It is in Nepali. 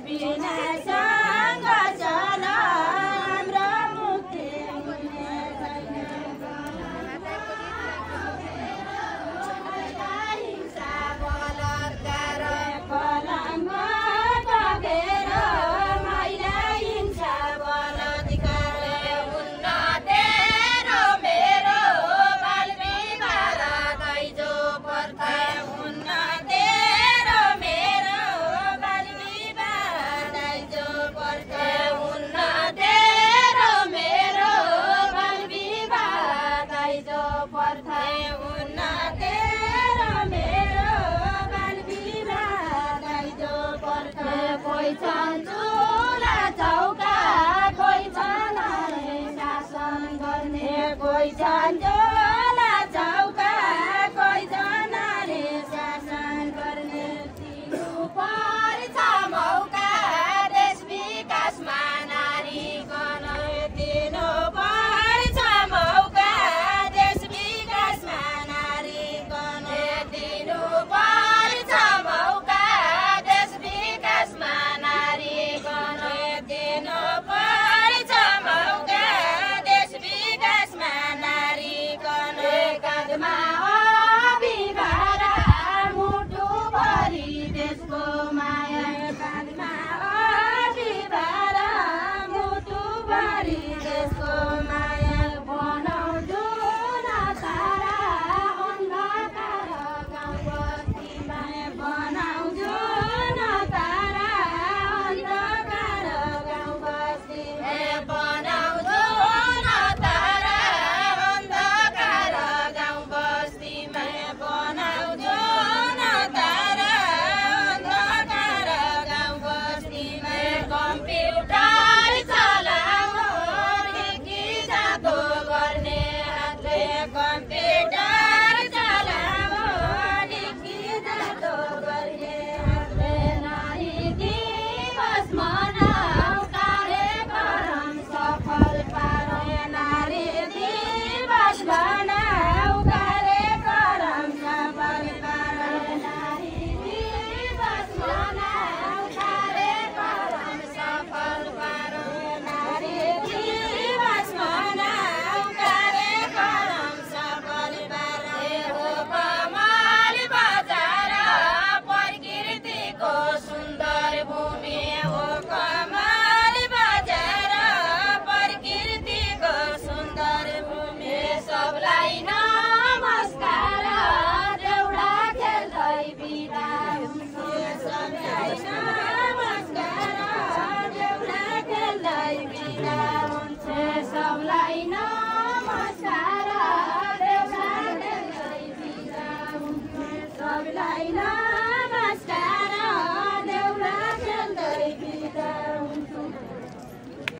विनाशसँग चल हाम्रो मुक्ति हुने छैन। हिंसा बलात्कार कलममा टकेर महिला हिंसा बलात्कार हुन्न तेरो मेरो बाल विवाह दाइजो पर्था हुन्न तेरो मेरो बाल विवाह दाइजो पर्था हुन्न तेरो मेरो बाल विवाह दाइजो पर्था हुन्न तेरो मेरो बाल विवाह दाइजो पर्था कोही छन् चुला चौका कोही छन् शासन गर्ने कोही छन् चुला चौका कोही छन् शासन गर्ने दिनु पर्छ मौका देश विकासमा नारीकन दिनु पर्छ मौका देश विकासमा नारीकन दिनु पर्छ मौका देश विकासमा नारीकन दिनु पर्छ मौका देश विकासमा नारीकन काँधमा अभिभारा मुटुभरि देशको